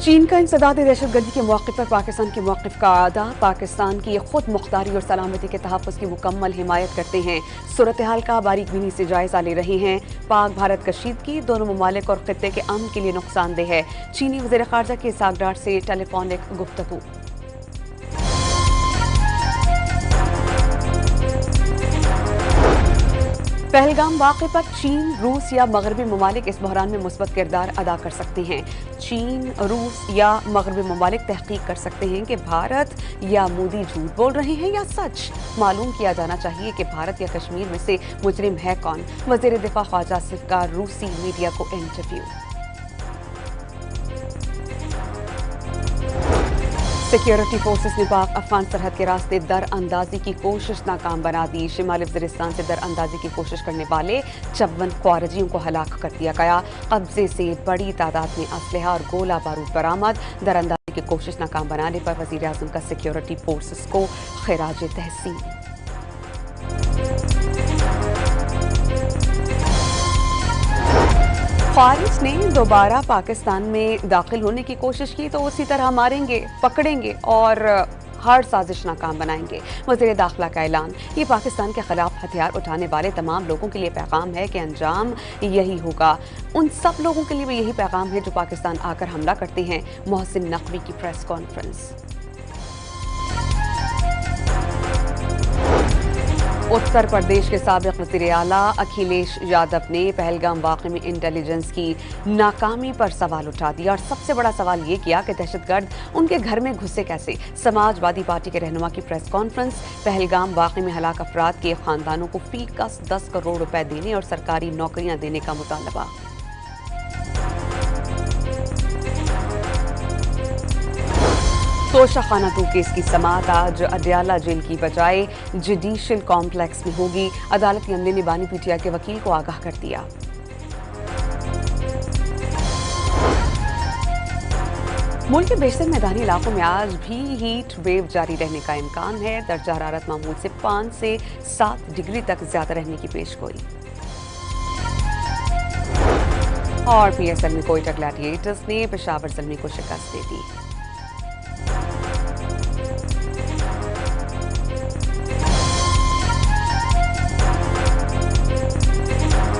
چین کا انسداد دہشتگردی کے موقف پر پاکستان کے موقف کا اعادہ، پاکستان کی خود مختاری اور سلامتی کے تحفظ کی مکمل حمایت کرتے ہیں، صورتحال کا باریک بینی سے جائزہ لے رہے ہیں۔ پاک بھارت کشیدگی دونوں ممالک اور خطے کے امن کے لیے نقصان دہ ہے۔ چینی وزیر خارجہ کی اسحاق ڈار سے ٹیلی فونک گفتگو۔ پہلگام واقعے پر چین، روس یا مغربی ممالک اس بحران میں مثبت کردار ادا کر سکتے ہیں۔ چین، روس یا مغربی ممالک تحقیق کر سکتے ہیں کہ بھارت یا مودی جھوٹ بول رہے ہیں یا سچ۔ معلوم کیا جانا چاہیے کہ بھارت یا کشمیر میں سے مجرم ہے کون۔ وزیر دفاع خواجہ آصف کا روسی میڈیا کو انٹرویو۔ سیکیورٹی فورسز نے پاک افغان سرحد کے راستے در اندازی کی کوشش ناکام بنا دی۔ شمالی وزیرستان سے در اندازی کی کوشش کرنے والے 54 خارجیوں کو ہلاک کر دیا گیا۔ قبضے سے بڑی تعداد میں اسلحہ اور گولہ بارود برآمد۔ در اندازی کی کوشش ناکام بنانے پر وزیر اعظم کا سیکیورٹی فورسز کو خراج تحسین۔ خارج نے دوبارہ پاکستان میں داخل ہونے کی کوشش کی تو اسی طرح ماریں گے، پکڑیں گے اور ہر سازش ناکام بنائیں گے۔ وزیر داخلہ کا اعلان۔ یہ پاکستان کے خلاف ہتھیار اٹھانے والے تمام لوگوں کے لیے پیغام ہے کہ انجام یہی ہوگا۔ ان سب لوگوں کے لیے بھی یہی پیغام ہے جو پاکستان آ کر حملہ کرتے ہیں۔ محسن نقوی کی پریس کانفرنس۔ اتر پردیش کے سابق وزیر اعلیٰ اکھیلیش یادو نے پہلگام واقعے میں انٹیلیجنس کی ناکامی پر سوال اٹھا دیا اور سب سے بڑا سوال یہ کیا کہ دہشت گرد ان کے گھر میں گھسے کیسے۔ سماج وادی پارٹی کے رہنما کی پریس کانفرنس۔ پہلگام واقعے میں ہلاک افراد کے خاندانوں کو فی کس 10 کروڑ روپے دینے اور سرکاری نوکریاں دینے کا مطالبہ۔ توشہ خانہ 2 کیس کی سماعت آج اڈیالہ جیل کی بجائے جوڈیشل کمپلیکس میں ہوگی۔ عدالتی عملے نے بانی پی ٹی آئی کے وکیل کو آگاہ کر دیا۔ ملک کے بیشتر میدانی علاقوں میں آج بھی ہیٹ ویو جاری رہنے کا امکان ہے۔ درجہ حرارت معمول سے 5 سے 7 ڈگری تک زیادہ رہنے کی پیشگوئی۔ اور پی ایس ایل میں کوئٹہ گلیڈیٹرز نے پشاور زلمی کو شکست دے دی۔